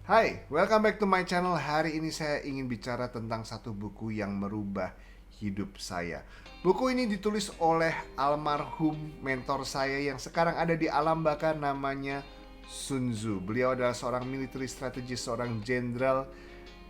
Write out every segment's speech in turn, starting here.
Hai, welcome back to my channel. Hari ini saya ingin bicara tentang satu buku yang merubah hidup saya. Buku ini ditulis oleh almarhum mentor saya yang sekarang ada di alam baka, namanya Sun Tzu. Beliau adalah seorang military strategist, seorang jenderal,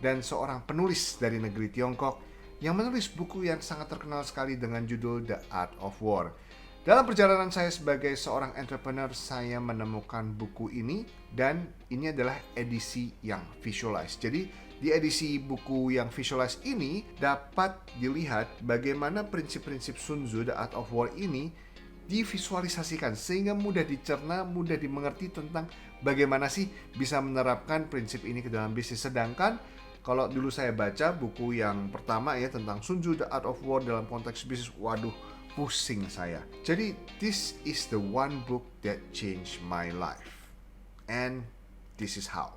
dan seorang penulis dari negeri Tiongkok yang menulis buku yang sangat terkenal sekali dengan judul The Art of War. Dalam perjalanan saya sebagai seorang entrepreneur, saya menemukan buku ini dan ini adalah edisi yang visualized. Jadi di edisi buku yang visualized ini dapat dilihat bagaimana prinsip-prinsip Sun Tzu The Art of War ini divisualisasikan sehingga mudah dicerna, mudah dimengerti tentang bagaimana sih bisa menerapkan prinsip ini ke dalam bisnis. Sedangkan kalau dulu saya baca buku yang pertama ya tentang Sun Tzu The Art of War dalam konteks bisnis, waduh, pusing saya. Jadi this is the one book that changed my life. And this is how.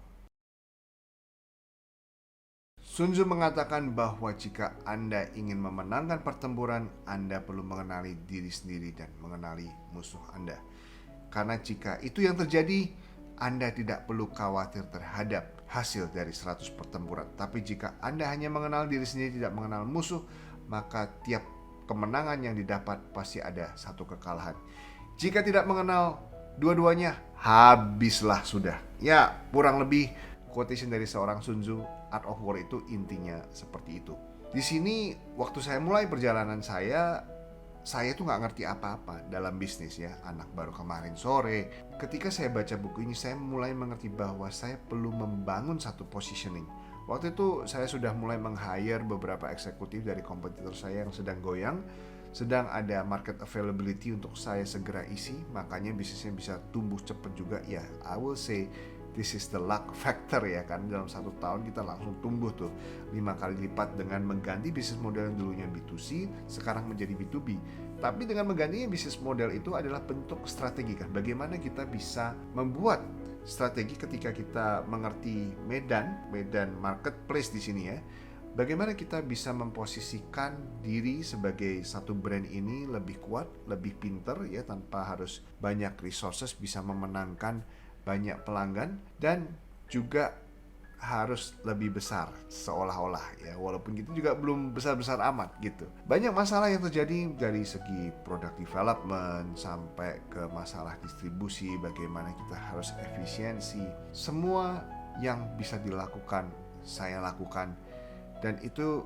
Sun Tzu mengatakan bahwa jika Anda ingin memenangkan pertempuran, Anda perlu mengenali diri sendiri dan mengenali musuh Anda. Karena jika itu yang terjadi, Anda tidak perlu khawatir terhadap hasil dari 100 pertempuran. Tapi jika Anda hanya mengenal diri sendiri, tidak mengenal musuh, maka tiap kemenangan yang didapat pasti ada satu kekalahan. Jika tidak mengenal dua-duanya, habislah sudah. Ya, kurang lebih quotation dari seorang Sun Tzu, Art of War itu intinya seperti itu. Di sini waktu saya mulai perjalanan saya tuh nggak ngerti apa-apa dalam bisnis ya, anak baru kemarin sore. Ketika saya baca buku ini, saya mulai mengerti bahwa saya perlu membangun satu positioning. Waktu itu saya sudah mulai meng-hire beberapa eksekutif dari kompetitor saya yang sedang goyang, sedang ada market availability untuk saya segera isi, makanya bisnisnya bisa tumbuh cepat juga ya. I will say this is the luck factor ya kan, dalam 1 tahun kita langsung tumbuh tuh 5 kali lipat dengan mengganti bisnis model yang dulunya B2C sekarang menjadi B2B. Tapi dengan menggantinya bisnis model itu adalah bentuk strategi kan, bagaimana kita bisa membuat strategi ketika kita mengerti medan marketplace di sini ya. Bagaimana kita bisa memposisikan diri sebagai satu brand ini lebih kuat, lebih pinter ya, tanpa harus banyak resources, bisa memenangkan banyak pelanggan dan juga harus lebih besar seolah-olah ya, walaupun gitu juga belum besar-besar amat gitu. Banyak masalah yang terjadi dari segi product development sampai ke masalah distribusi, bagaimana kita harus efisiensi. Semua yang bisa dilakukan saya lakukan, dan itu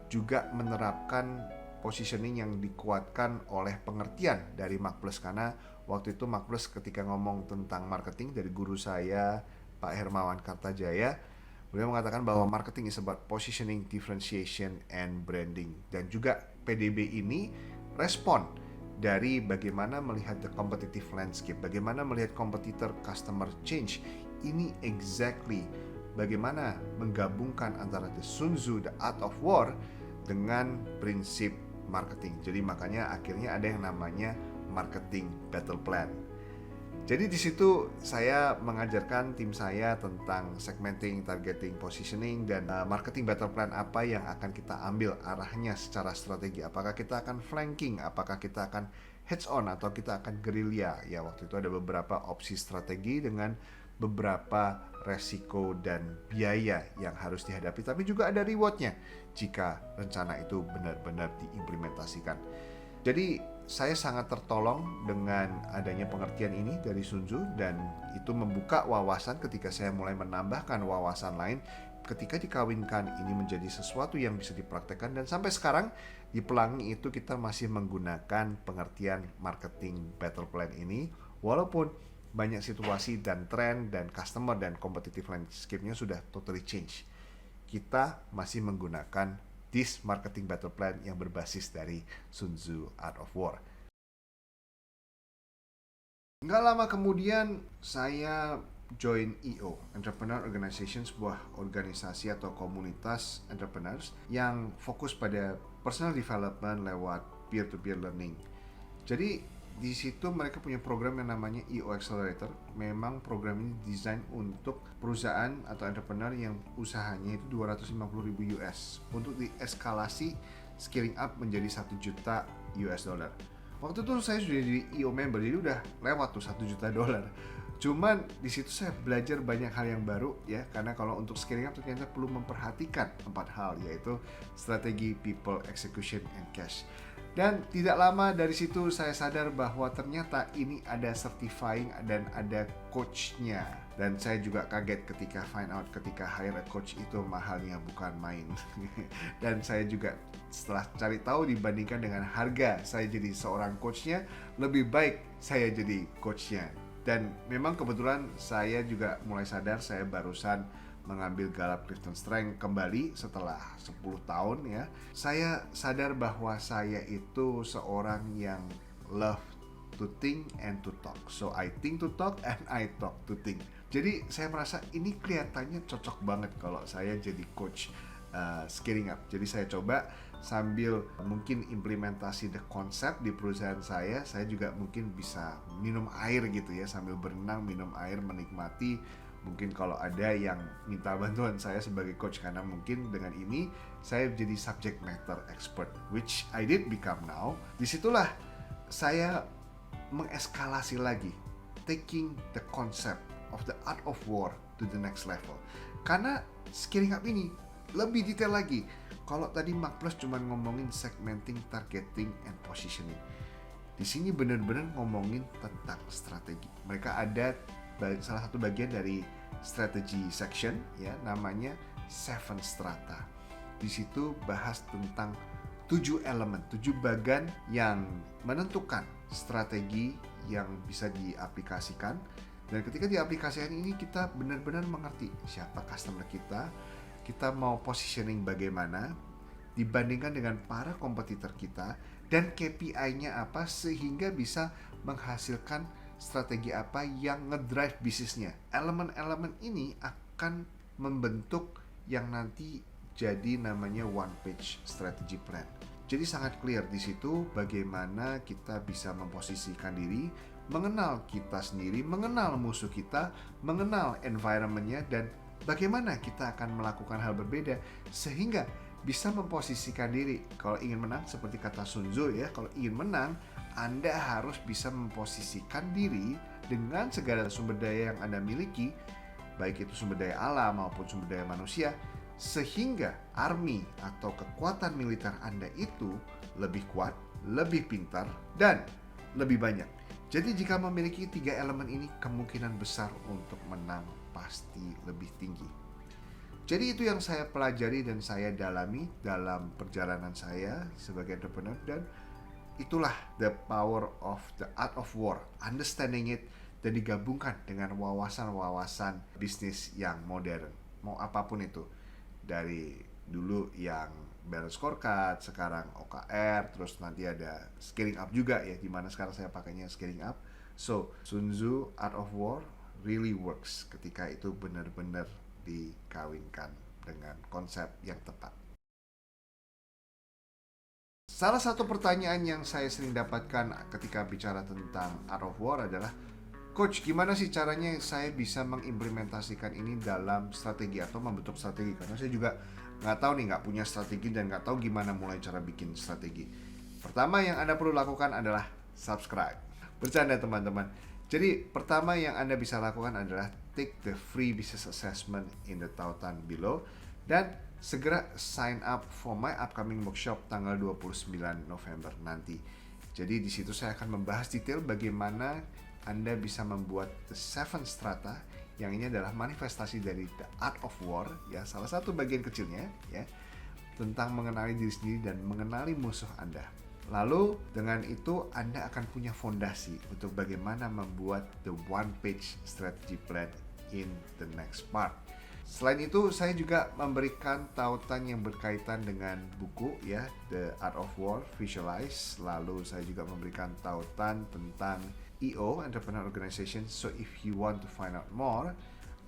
juga menerapkan positioning yang dikuatkan oleh pengertian dari Mark Plus. Karena waktu itu Mark Plus ketika ngomong tentang marketing dari guru saya Pak Hermawan Kartajaya, beliau mengatakan bahwa marketing is about positioning, differentiation, and branding. Dan juga PDB ini respon dari bagaimana melihat the competitive landscape, bagaimana melihat competitor customer change. Ini exactly bagaimana menggabungkan antara the Sun Tzu, the Art of War, dengan prinsip marketing. Jadi makanya akhirnya ada yang namanya marketing battle plan. Jadi di situ saya mengajarkan tim saya tentang segmenting, targeting, positioning, dan marketing battle plan apa yang akan kita ambil arahnya secara strategi. Apakah kita akan flanking, apakah kita akan heads on, atau kita akan gerilya. Ya, waktu itu ada beberapa opsi strategi dengan beberapa resiko dan biaya yang harus dihadapi, tapi juga ada rewardnya jika rencana itu benar-benar diimplementasikan. Jadi saya sangat tertolong dengan adanya pengertian ini dari Sun Tzu, dan itu membuka wawasan ketika saya mulai menambahkan wawasan lain. Ketika dikawinkan, ini menjadi sesuatu yang bisa dipraktekkan, dan sampai sekarang di Pelangi itu kita masih menggunakan pengertian marketing battle plan ini, walaupun banyak situasi dan tren dan customer dan competitive landscape-nya sudah totally change. Kita masih menggunakan this marketing battle plan yang berbasis dari Sun Tzu Art of War. Nggak lama kemudian saya join EO, Entrepreneur Organization, sebuah organisasi atau komunitas entrepreneurs yang fokus pada personal development lewat peer-to-peer learning. Jadi di situ mereka punya program yang namanya EO Accelerator. Memang program ini desain untuk perusahaan atau entrepreneur yang usahanya itu 250.000 US untuk dieskalasi scaling up menjadi 1 juta US dollar. Waktu itu saya sudah jadi EO member, jadi udah lewat tuh 1 juta dolar. Cuman di situ saya belajar banyak hal yang baru ya, karena kalau untuk scaling up ternyata perlu memperhatikan 4 hal, yaitu strategi, people, execution, and cash. Dan tidak lama dari situ saya sadar bahwa ternyata ini ada certifying dan ada coachnya. Dan saya juga kaget ketika find out ketika hire a coach itu mahalnya bukan main. Dan saya juga setelah cari tahu dibandingkan dengan harga saya jadi seorang coachnya, lebih baik saya jadi coachnya. Dan memang kebetulan saya juga mulai sadar, saya barusan mengambil Gallup Clifton Strength kembali setelah 10 tahun ya. Saya sadar bahwa saya itu seorang yang love to think and to talk. So I think to talk and I talk to think. Jadi saya merasa ini kelihatannya cocok banget kalau saya jadi coach scaling up. Jadi saya coba sambil mungkin implementasi the concept di perusahaan saya juga mungkin bisa minum air gitu ya, sambil berenang, minum air, menikmati. Mungkin kalau ada yang minta bantuan saya sebagai coach, karena mungkin dengan ini saya jadi subject matter expert, which I did become now. Disitulah saya mengeskalasi lagi, taking the concept of the art of war to the next level. Karena scaling up ini lebih detail lagi. Kalau tadi Mark Plus cuma ngomongin segmenting, targeting, and positioning, di sini benar-benar ngomongin tentang strategi. Mereka ada salah satu bagian dari strategi section ya, namanya 7 strata. Di situ bahas tentang 7 elemen, 7 bagian yang menentukan strategi yang bisa diaplikasikan. Dan ketika diaplikasikan ini kita benar-benar mengerti siapa customer kita mau positioning bagaimana dibandingkan dengan para kompetitor kita, dan KPI-nya apa sehingga bisa menghasilkan strategi apa yang ngedrive bisnisnya. Elemen-elemen ini akan membentuk yang nanti jadi namanya one page strategy plan. Jadi sangat clear di situ bagaimana kita bisa memposisikan diri, mengenal kita sendiri, mengenal musuh kita, mengenal environment-nya, dan bagaimana kita akan melakukan hal berbeda sehingga bisa memposisikan diri. Kalau ingin menang, seperti kata Sun Tzu ya, kalau ingin menang Anda harus bisa memposisikan diri dengan segala sumber daya yang Anda miliki, baik itu sumber daya alam maupun sumber daya manusia, sehingga army atau kekuatan militer Anda itu lebih kuat, lebih pintar, dan lebih banyak. Jadi jika memiliki 3 elemen ini, kemungkinan besar untuk menang pasti lebih tinggi. Jadi itu yang saya pelajari dan saya dalami dalam perjalanan saya sebagai entrepreneur, dan itulah the power of the art of war, understanding it, dan digabungkan dengan wawasan-wawasan bisnis yang modern. Mau apapun itu, dari dulu yang balance scorecard, sekarang OKR, terus nanti ada scaling up juga ya, dimana sekarang saya pakainya scaling up. So Sun Tzu Art of War really works ketika itu benar-benar dikawinkan dengan konsep yang tepat. Salah satu pertanyaan yang saya sering dapatkan ketika bicara tentang Art of War adalah, Coach, gimana sih caranya saya bisa mengimplementasikan ini dalam strategi atau membentuk strategi? Karena saya juga nggak tahu nih, nggak punya strategi dan nggak tahu gimana mulai cara bikin strategi. Pertama yang Anda perlu lakukan adalah subscribe. Bercanda teman-teman. Jadi pertama yang Anda bisa lakukan adalah take the free business assessment in the tautan below, dan segera sign up for my upcoming workshop tanggal 29 November nanti. Jadi di situ saya akan membahas detail bagaimana Anda bisa membuat the 7 strata, yang ini adalah manifestasi dari the art of war ya, salah satu bagian kecilnya ya, tentang mengenali diri sendiri dan mengenali musuh Anda. Lalu dengan itu Anda akan punya fondasi untuk bagaimana membuat the one page strategy plan in the next part. Selain itu saya juga memberikan tautan yang berkaitan dengan buku ya, The Art of War, Visualize. Lalu saya juga memberikan tautan tentang EO, Entrepreneur Organization. So if you want to find out more,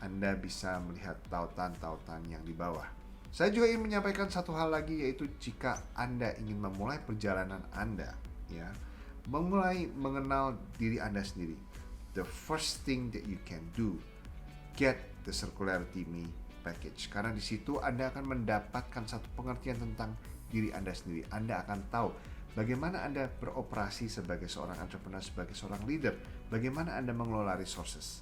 Anda bisa melihat tautan-tautan yang di bawah. Saya juga ingin menyampaikan satu hal lagi, yaitu jika Anda ingin memulai perjalanan Anda ya, memulai mengenal diri Anda sendiri, the first thing that you can do, get the Circularity Me package. Karena di situ Anda akan mendapatkan satu pengertian tentang diri Anda sendiri. Anda akan tahu bagaimana Anda beroperasi sebagai seorang entrepreneur, sebagai seorang leader, bagaimana Anda mengelola resources.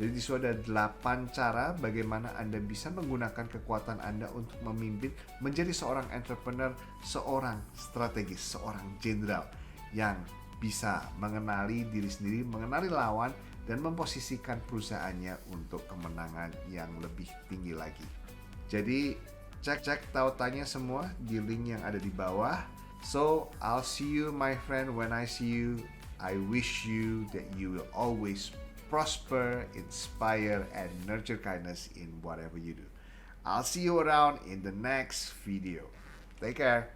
Jadi di situ ada 8 cara bagaimana Anda bisa menggunakan kekuatan Anda untuk memimpin menjadi seorang entrepreneur, seorang strategis, seorang jenderal yang bisa mengenali diri sendiri, mengenali lawan, dan memposisikan perusahaannya untuk kemenangan yang lebih tinggi lagi. Jadi cek tautannya semua di link yang ada di bawah. So I'll see you my friend when I see you. I wish you that you will always prosper, inspire, and nurture kindness in whatever you do. I'll see you around in the next video. Take care.